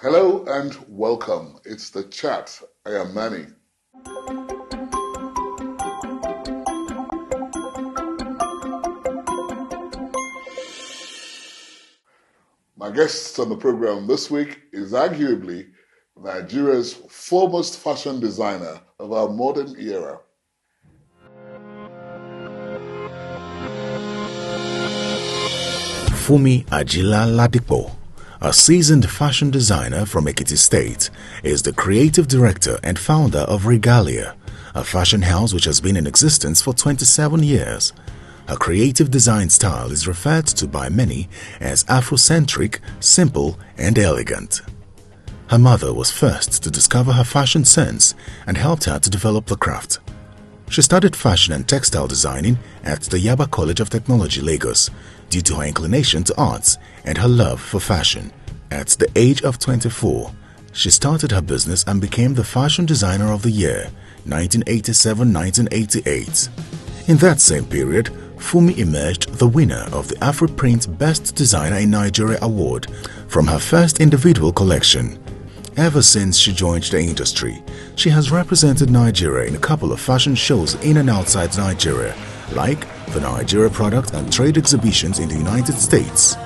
Hello and welcome. It's The Chat. I am Manny. My guest on the program this week is arguably Nigeria's foremost fashion designer of our modern era. Funmi Ajila Ladipo, a seasoned fashion designer from Ekiti State, is the creative director and founder of Regalia, a fashion house which has been in existence for 27 years. Her creative design style is referred to by many as Afrocentric, simple and elegant. Her mother was first to discover her fashion sense and helped her to develop the craft. She studied fashion and textile designing at the Yaba College of Technology, Lagos, due to her inclination to arts and her love for fashion. At the age of 24, she started her business and became the Fashion Designer of the Year, 1987-1988. In that same period, Funmi emerged the winner of the AfroPrint Best Designer in Nigeria award from her first individual collection. Ever since she joined the industry, she has represented Nigeria in a couple of fashion shows in and outside Nigeria, like the Nigeria Product and Trade Exhibitions in the United States.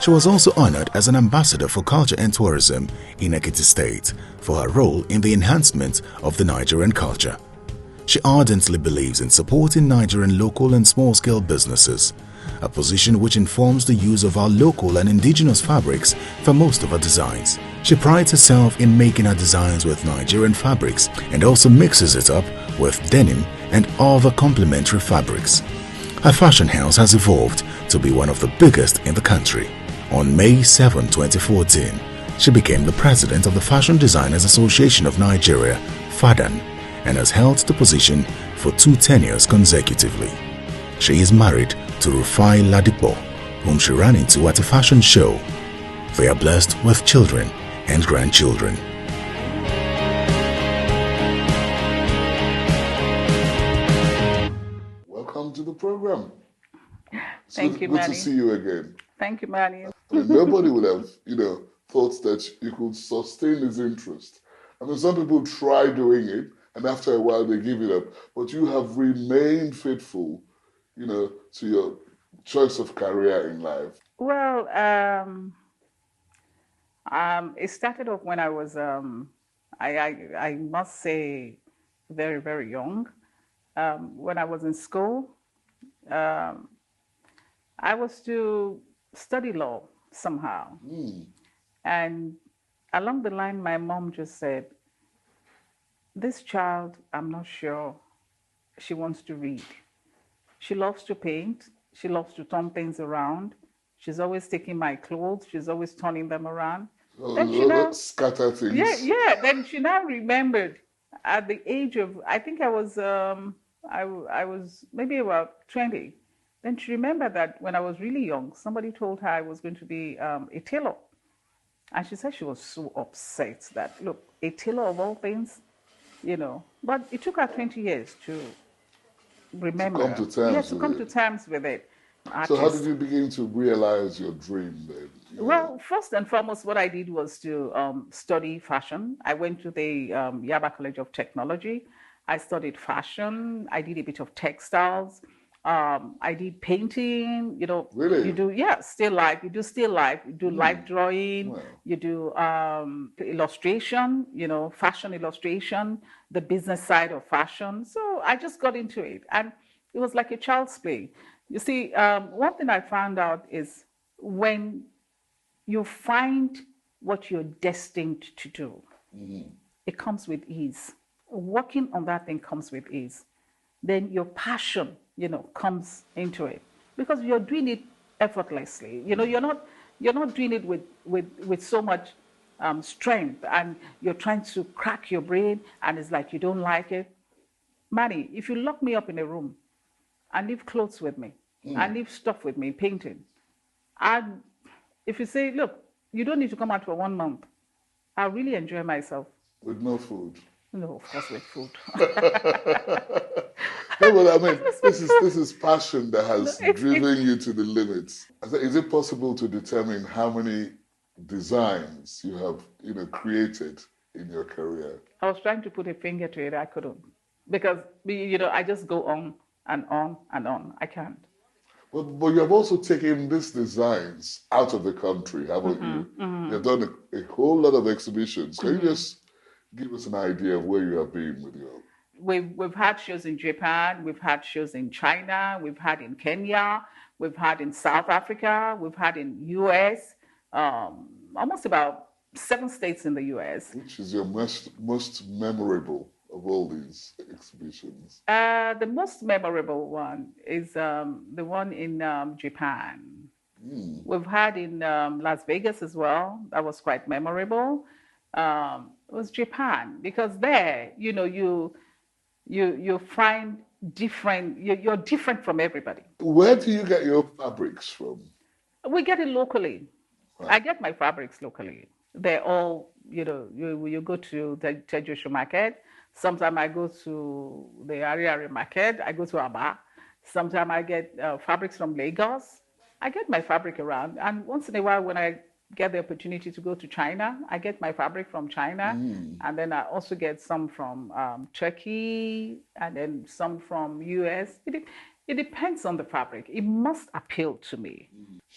She was also honored as an ambassador for culture and tourism in Ekiti State for her role in the enhancement of the Nigerian culture. She ardently believes in supporting Nigerian local and small-scale businesses, a position which informs the use of our local and indigenous fabrics for most of her designs. She prides herself in making her designs with Nigerian fabrics and also mixes it up with denim and other complementary fabrics. Her fashion house has evolved to be one of the biggest in the country. On May 7, 2014, she became the president of the Fashion Designers Association of Nigeria, FADAN, and has held the position for 2 tenures consecutively. She is married to Rufai Ladipo, whom she ran into at a fashion show. They are blessed with children and grandchildren. Welcome to the program. Thank you, Manny. Good to see you again. Thank you, Manny. Nobody would have, thought that you could sustain this interest. I mean, some people try doing it, and after a while they give it up. But you have remained faithful, to your choice of career in life. Well, it started off when I was, I must say, very, very young. When I was in school, I was to study law somehow. And along the line, my mom just said, this child, I'm not sure she wants to read. She loves to paint. She loves to turn things around. She's always taking my clothes. She's always turning them around. Then she now scatter things. Yeah. Then she now remembered at the age of, I think I was maybe about 20. Then she remembered that when I was really young, somebody told her I was going to be a tailor. And she said she was so upset that, look, a tailor of all things, But it took her 20 years to remember. To come to terms to come to terms with it. So how did you begin to realize your dream then? Well, first and foremost, what I did was to study fashion. I went to the Yaba College of Technology. I studied fashion. I did a bit of textiles. I did painting. Really? You do, still life. You do still life. You do life drawing. Wow. You do illustration. Fashion illustration, the business side of fashion. So I just got into it, and it was like a child's play. You see, one thing I found out is when you find what you're destined to do, it comes with ease. Working on that thing comes with ease. Then your passion, comes into it because you're doing it effortlessly. You're not doing it with so much strength, and you're trying to crack your brain, and it's like you don't like it. Manny, if you lock me up in a room and leave clothes with me, and leave stuff with me, painting, and if you say, look, you don't need to come out for 1 month, I'll really enjoy myself. With no food? No, of course with food. No, but I mean, this is passion that has driven you to the limits. Is it possible to determine how many designs you have, created in your career? I was trying to put a finger to it, I couldn't. Because, I just go on and on and on. I can't. But you have also taken these designs out of the country, haven't you? You've done a whole lot of exhibitions. Can you just give us an idea of where you have been with your... We've had shows in Japan, we've had shows in China, we've had in Kenya, we've had in South Africa, we've had in US, almost about 7 states in the US. Which is your most memorable of all these exhibitions? The most memorable one is the one in Japan. We've had in Las Vegas as well. That was quite memorable. It was Japan because there, you find different. You're different from everybody. Where do you get your fabrics from? We get it locally. I get my fabrics locally. They're all, you go to the Tejushu market. Sometimes I go to the Ariari market. I go to Aba. Sometimes I get fabrics from Lagos. I get my fabric around. And once in a while, when I get the opportunity to go to China, I get my fabric from China. And then I also get some from Turkey and then some from US. It depends on the fabric. It must appeal to me.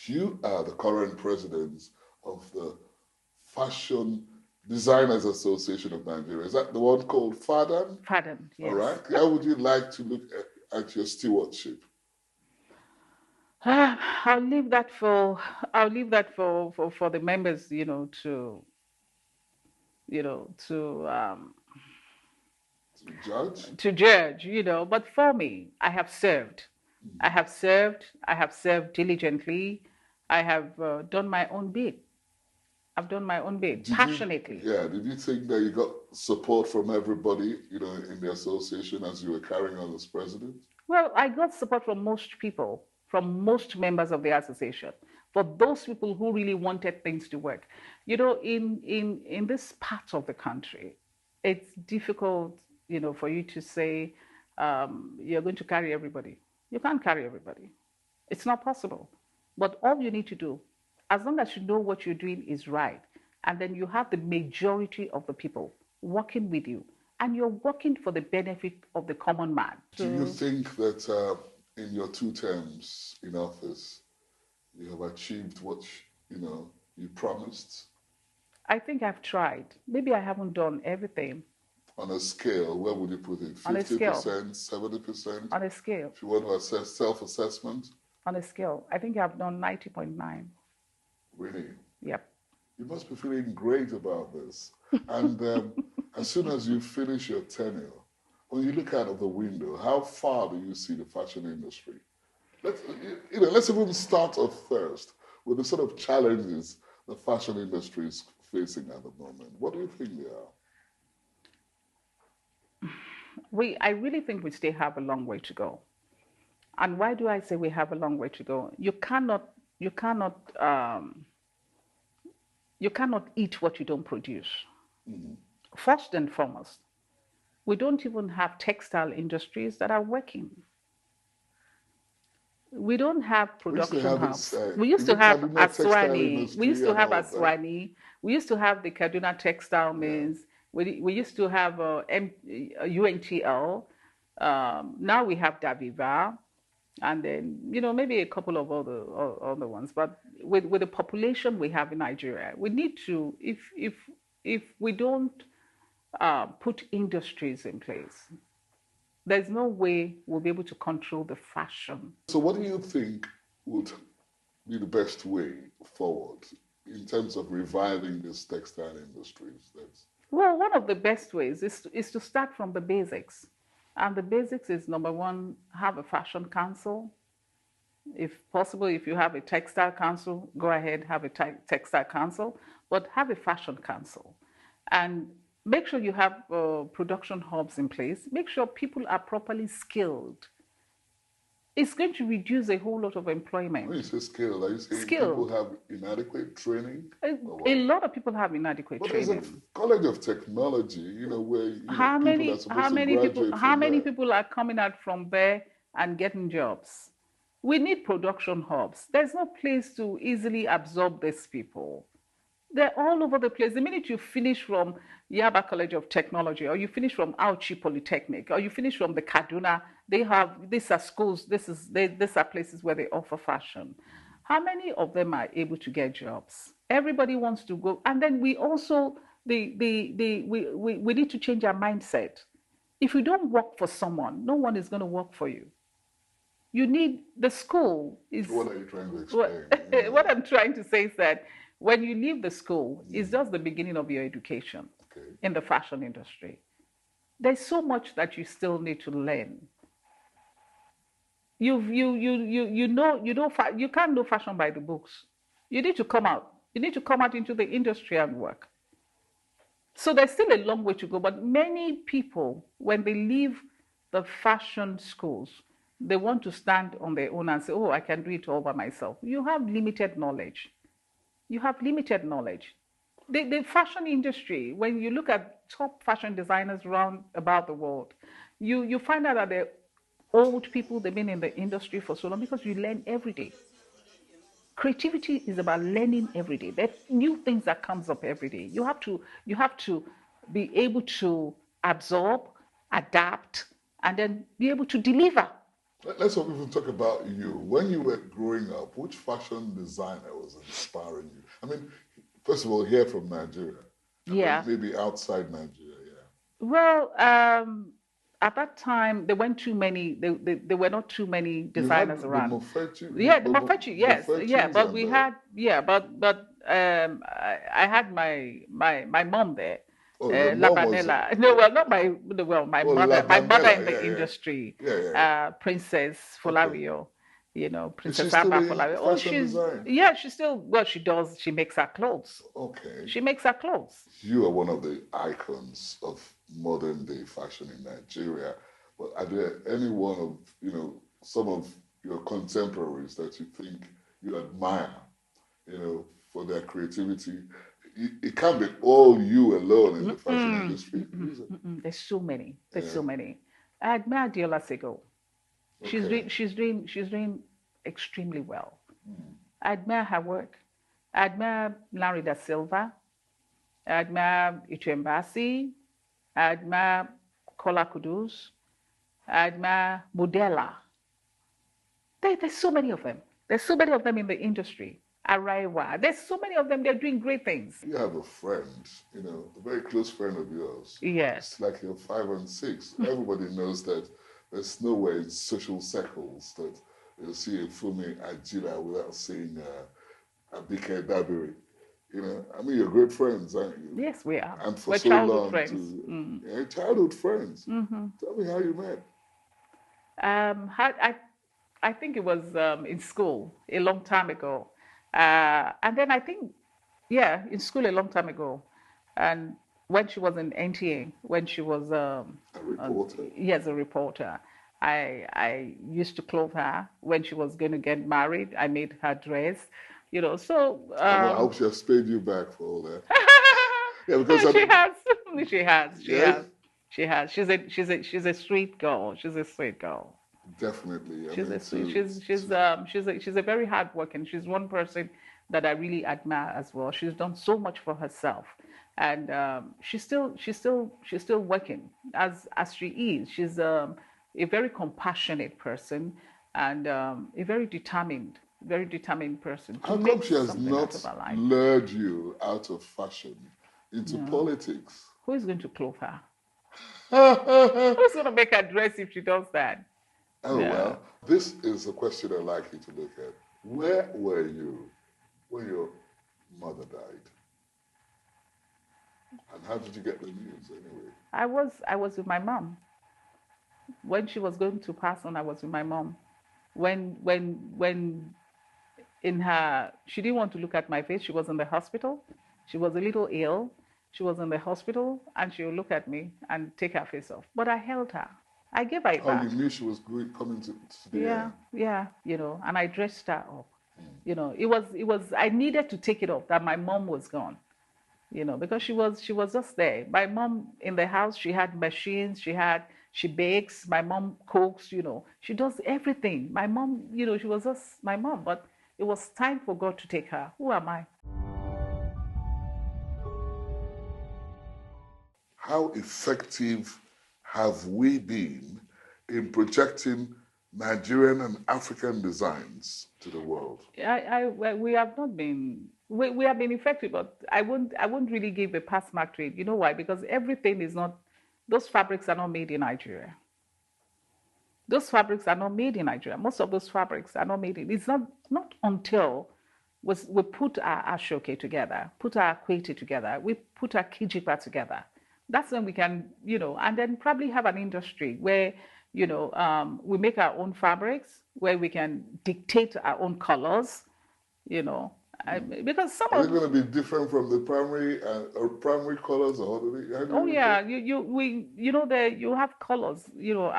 You are the current president of the Fashion Designers Association of Nigeria. Is that the one called FADAN? FADAN, yes. All right. How would you like to look at your stewardship? I'll leave that for the members, to judge, But for me, I have served. I have served diligently. I have done my own bit. I've done my own bit passionately. Did you think that you got support from everybody, in the association as you were carrying on as president? Well, I got support from most people, from most members of the association, for those people who really wanted things to work. In this part of the country, it's difficult, for you to say you're going to carry everybody. You can't carry everybody. It's not possible. But all you need to do, as long as you know what you're doing is right, and then you have the majority of the people working with you, and you're working for the benefit of the common man. Do you think that in your 2 terms in office, you have achieved what, you promised? I think I've tried. Maybe I haven't done everything. On a scale, where would you put it? 50%, 70%? On a scale. If you want to assess self-assessment? On a scale, I think I've done 90.9. Really? Yep. You must be feeling great about this. And as soon as you finish your tenure, when you look out of the window, how far do you see the fashion industry? Let's even start off first with the sort of challenges the fashion industry is facing at the moment. What do you think they are? I really think we still have a long way to go. And why do I say we have a long way to go? You cannot eat what you don't produce. First and foremost, we don't even have textile industries that are working. We don't have production hubs. We used to have Aswani. We used to have Aswani. We used to have the Kaduna textile mills. We used to have UNTL. Now we have Daviva, and then maybe a couple of other ones. But with the population we have in Nigeria, we need to if we don't put industries in place, there's no way we'll be able to control the fashion. So what do you think would be the best way forward in terms of reviving these textile industries? Well, one of the best ways is to start from the basics. And the basics is, number one, have a fashion council. If possible, if you have a textile council, go ahead, have a textile council, but have a fashion council. And make sure you have production hubs in place. Make sure people are properly skilled. It's going to reduce a whole lot of employment. When you say skilled, are you saying people have inadequate training? A lot of people have inadequate training. But there's a college of technology, where people are supposed to graduate how many people are coming out from there and getting jobs? We need production hubs. There's no place to easily absorb these people. They're all over the place. The minute you finish from Yaba College of Technology, or you finish from Auchi Polytechnic, or you finish from the Kaduna, these are schools. These are places where they offer fashion. How many of them are able to get jobs? Everybody wants to go, and then we also we need to change our mindset. If you don't work for someone, no one is going to work for you. You need the school is What are you trying to what, explain? what I'm trying to say is that when you leave the school, it's just the beginning of your education Okay. in the fashion industry. There's so much that you still need to learn. You can't know fashion by the books. You need to come out. You need to come out into the industry and work. So there's still a long way to go, but many people, when they leave the fashion schools, they want to stand on their own and say, oh, I can do it all by myself. You have limited knowledge. You have limited knowledge. The fashion industry, when you look at top fashion designers around about the world, you find out that they're old people, they've been in the industry for so long because you learn every day. Creativity is about learning every day. There are new things that comes up every day. You have to be able to absorb, adapt, and then be able to deliver. Let's even talk about you. When you were growing up, which fashion designer was inspiring you? I mean, first of all, here from Nigeria, and then Yeah. maybe outside Nigeria, yeah. Well, at that time, there weren't too many. There were not too many You had designers the around. Mofetti, Yeah, the Mafechi, yes, yeah, Mofettis but and we the, had, yeah, but I had my mom there, your mom was, Labanella. No, well, not my well, oh, my mother Labanella, in the yeah, yeah. industry, Yeah, yeah, yeah. Princess Okay. Folario, Is Princess she still Abba in Folario. Oh, fashion design? yeah, she still, well, she does. She makes her clothes. Okay. She makes her clothes. You are one of the icons of modern day fashion in Nigeria. But are there any one of, some of your contemporaries that you think you admire, for their creativity? It can't be all you alone in the fashion industry, is it? There's so many. There's Yeah. so many. I admire Diola Sego. Okay. She's doing extremely well. I admire her work. I admire Larry da Silva. I admire Ichembasi. I admire Kola Kudus. I admire Modella. There's so many of them. There's so many of them in the industry. Araiwa. There's so many of them. They're doing great things. You have a friend, a very close friend of yours. It's Yes. like you're 5 and 6. Everybody knows that there's nowhere in social circles that you'll see a Fumi Ajila without seeing Abike Dabiri. I mean, you're great friends, aren't you? Yes, we are. And for We're so childhood long, friends. too. Yeah, childhood friends. Tell me how you met. I think it was in school a long time ago. And then I think, yeah, in school a long time ago. And when she was in NTA, when she was, A reporter. yes, a reporter, I used to clothe her. When she was going to get married, I made her dress, so. I hope she has paid you back for all that. Yeah, because She has, she has, she yeah, has, she has. She's a sweet girl. She's a sweet girl. definitely. I She's mean, a sweet. She's a very hardworking. She's one person that I really admire as well. She's done so much for herself, and she's still working as she is. She's a very compassionate person and a very determined person to how come make she has something out not of her life. lured you out of fashion into politics? Who is going to clothe her? Oh, Who's going to make her dress if she does that? Yeah. well, this is a question I'd like you to look at. Where were you when your mother died? And how did you get the news anyway? I was with my mom. When she was going to pass on, I was with my mom. When in her she didn't want to look at my face. She was in the hospital. She was a little ill. She was in the hospital and she would look at me and take her face off. But I held her. I gave her a Oh, you bath. knew she was coming to the Yeah, end. yeah, and I dressed her up. It was I needed to take it off that my mom was gone. Because she was just there. My mom in the house, she had machines, she bakes, my mom cooks, she does everything. My mom, she was just my mom, but it was time for God to take her. Who am I? how effective have we been in projecting Nigerian and African designs to the world? Well, we have not been. We have been effective, but I won't really give a pass mark to it. You know why? Because everything is not. Those fabrics are not made in Nigeria. Those fabrics are not made in Nigeria. Most of those fabrics are not made in. It's not until we put our ashoke together, put our kwete together, we put our kijipa together. That's when we can, and then probably have an industry where, we make our own fabrics, where we can dictate our own colors, you know, because some Are they of going to be different from the primary or primary colors, or how do Oh you yeah, think? there you have colors,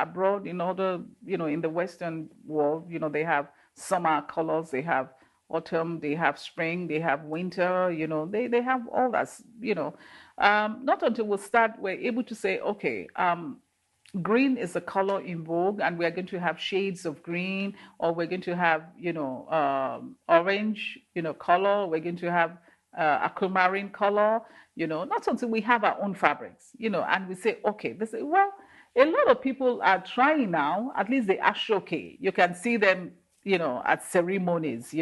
abroad in other, in the Western world, they have summer colors, they have autumn, they have spring, they have winter, they have all that, not until we're able to say, okay, green is a color in vogue, and we're going to have shades of green, or we're going to have, orange, color. We're going to have aquamarine color, not until we have our own fabrics, and we say, okay, well, a lot of people are trying now, at least the ashoke. You can see them, at ceremonies,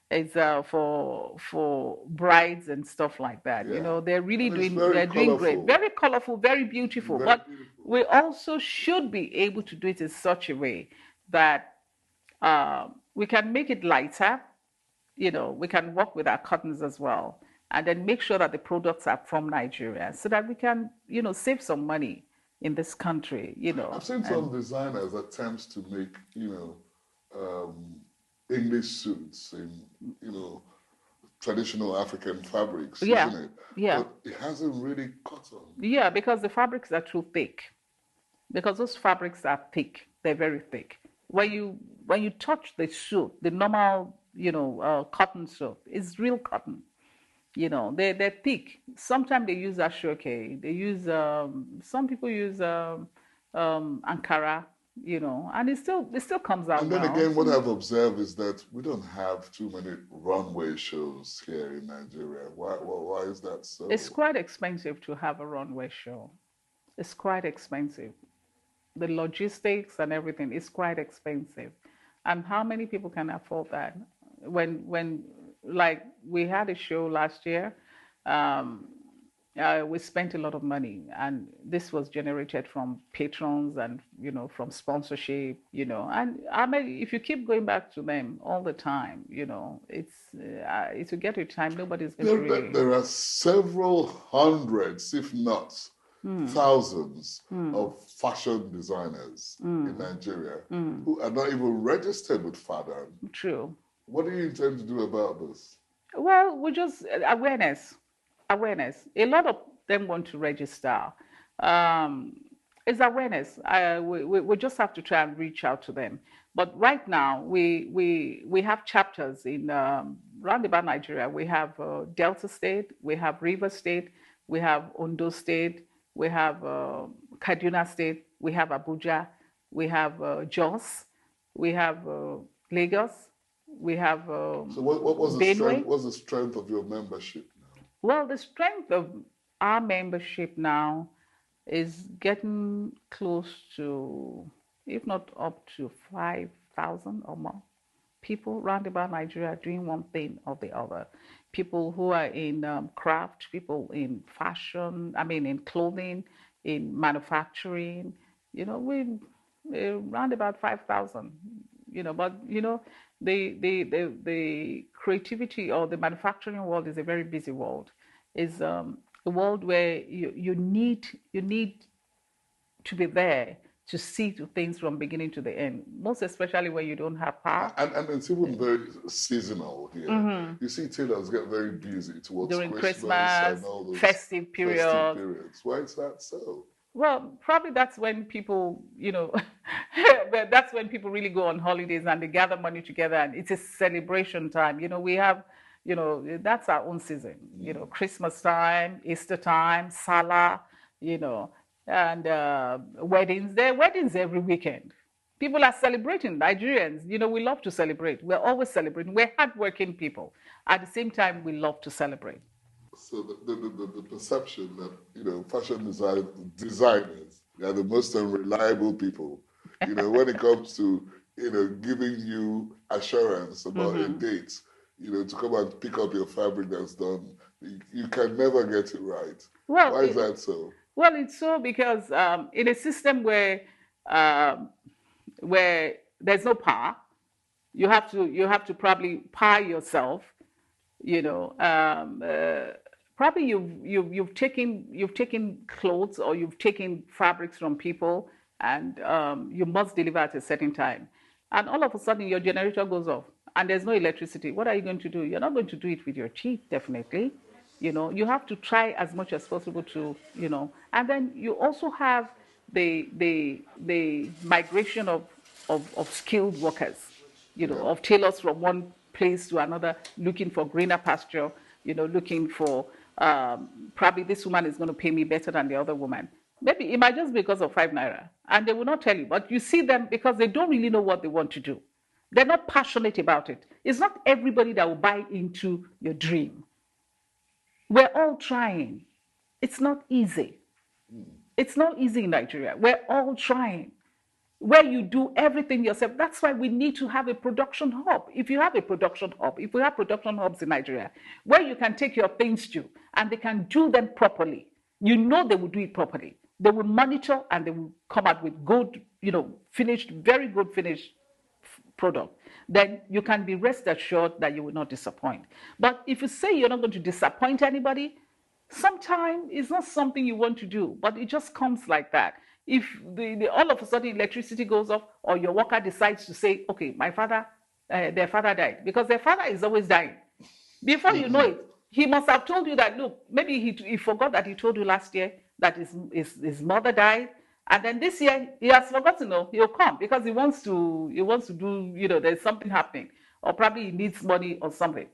it's for brides and stuff like that. Yeah. And it's very They're doing great, colorful. very colorful, very beautiful. Very But beautiful. we also should be able to do it in such a way that we can make it lighter. We can work with our cottons as well, and then make sure that the products are from Nigeria, so that we can, save some money in this country. I've seen And some designers attempts to make, English suits in, traditional African fabrics, yeah, isn't it? yeah, But it hasn't really caught on. yeah, because the fabrics are too thick. Because those fabrics are thick, they're very thick. When you touch the suit, the normal, cotton suit, it's real cotton. They're thick. Sometimes they use ashoke. They use some people use Ankara. And it still comes out And then well. again, what I've observed is that we don't have too many runway shows here in Nigeria. Why is that so? It's quite expensive to have a runway show. It's quite expensive. The logistics and everything is quite expensive. And how many people can afford that? When like we had a show last year, um, we spent a lot of money, and this was generated from patrons and from sponsorship, and I mean, if you keep going back to them all the time, it will get to a time nobody's going to really. There are several hundreds, if not thousands, of fashion designers in Nigeria who are not even registered with FADAN. True. What do you intend to do about this? Well, we just awareness. A lot of them want to register. Um, it's awareness. We just have to try and reach out to them. But right now, we have chapters in round about Nigeria. We have Delta State, we have River State, we have Ondo State, we have Kaduna State, we have Abuja, we have Jos, we have Lagos, we have So what was the Benue. strength? What's the strength of your membership now? Well, the strength of our membership now is getting close to, if not up to 5,000 or more people around about Nigeria doing one thing or the other. People who are in craft, people in fashion, I mean, in clothing, in manufacturing, we around about 5,000, but, the creativity or the manufacturing world is a very busy world. Is a world where you need to be there to see to things from beginning to the end. Most especially when you don't have power And it's even very seasonal here. You see tailors get very busy towards during Christmas and Christmas, all those festive festive period. periods. Why is that so? Well, probably that's when people, but that's when people really go on holidays and they gather money together, and it's a celebration time. We have, that's our own season. Christmas time, Easter time, Salah, and weddings. There are weddings every weekend. People are celebrating. Nigerians, we love to celebrate. We're always celebrating. We're hardworking people. At the same time, we love to celebrate. So the perception that, fashion designers, they are the most unreliable people. When it comes to, giving you assurance about a date, to come and pick up your fabric that's done, you can never get it right. Well, Why is that so? Well, it's so because in a system um, where there's no power, you have to probably power yourself. You know, probably you've taken clothes or you've taken fabrics from people, and you must deliver at a certain time, and all of a sudden your generator goes off and there's no electricity. What are you going to do? You're not going to do it with your teeth, definitely. You have to try as much as possible to, and then you also have the migration of skilled workers, of tailors from one place to another, looking for greener pasture, looking for probably this woman is going to pay me better than the other woman. Maybe it might just be because of 5 naira, and they will not tell you, but you see them because they don't really know what they want to do. They're not passionate about it. It's not everybody that will buy into your dream. We're all trying. It's not easy. It's not easy in Nigeria. We're all trying. Where you do everything yourself. That's why we need to have a production hub. If you have a production hub, if we have production hubs in Nigeria, where you can take your things to and they can do them properly, they will do it properly. They will monitor and they will come out with good, finished, very good finished product. Then you can be rest assured that you will not disappoint. But if you say you're not going to disappoint anybody, sometimes it's not something you want to do, but it just comes like that. If all of a sudden electricity goes off, or your worker decides to say, okay, their father died, because their father is always dying. Before you know it, he must have told you that, look, maybe he forgot that he told you last year that his mother died. And then this year he has forgotten. No, he'll come because he wants to do, there's something happening, or probably he needs money or something.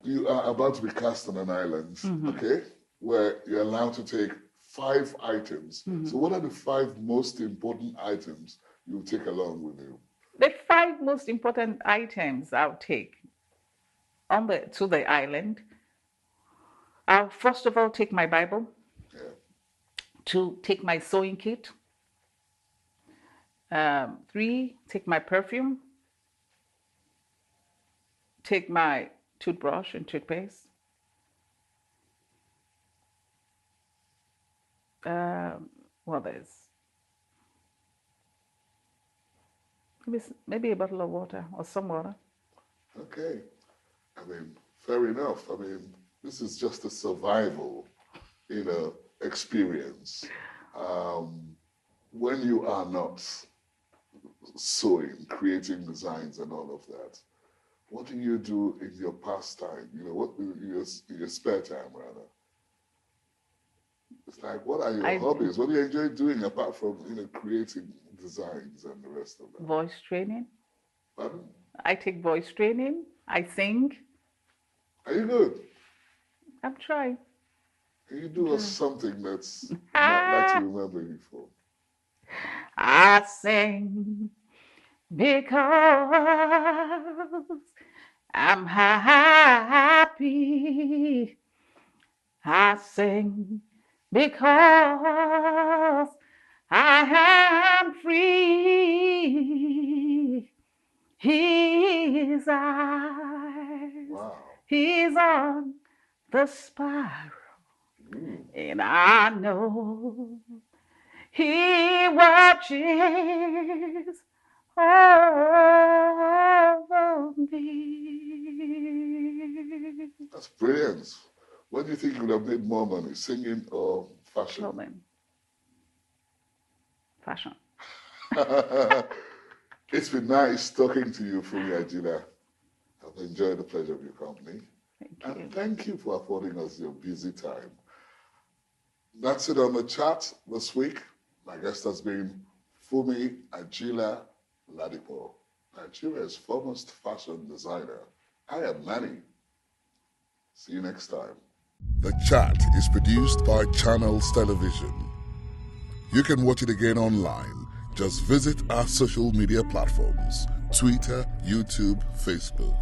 You are about to be cast on an island, okay, where you're allowed to take 5 items. So what are the 5 most important items you'll take along with you? The 5 most important items I'll take to the island. I'll first of all take my Bible. Yeah. 2, take my sewing kit. 3, take my perfume. Take my toothbrush and toothpaste. There's maybe a bottle of water or some water. Okay. Fair enough. This is just a survival, experience. When you are not sewing, creating designs and all of that, what do you do in your pastime? What in your spare time, rather? It's like, what are your hobbies? What do you enjoy doing apart from, creating designs and the rest of that? Voice training. Pardon? I take voice training. I sing. Are you good? I'm trying. Can you do us something that's not like to remember you for? I sing because I'm happy. I sing because I am free. His eyes, He's on the spiral, and I know He watches over me. That's brilliant. What do you think you would have made more money, singing or fashion? Fashion. It's been nice talking to you, Fumi Ajila. I've enjoyed the pleasure of your company. Thank you. And thank you for affording us your busy time. That's it on the chat this week. My guest has been Fumi Ajila Ladipo, Nigeria's foremost fashion designer. I am Manny. See you next time. The Chat is produced by Channels Television. You can watch it again online. Just visit our social media platforms: Twitter, YouTube, Facebook.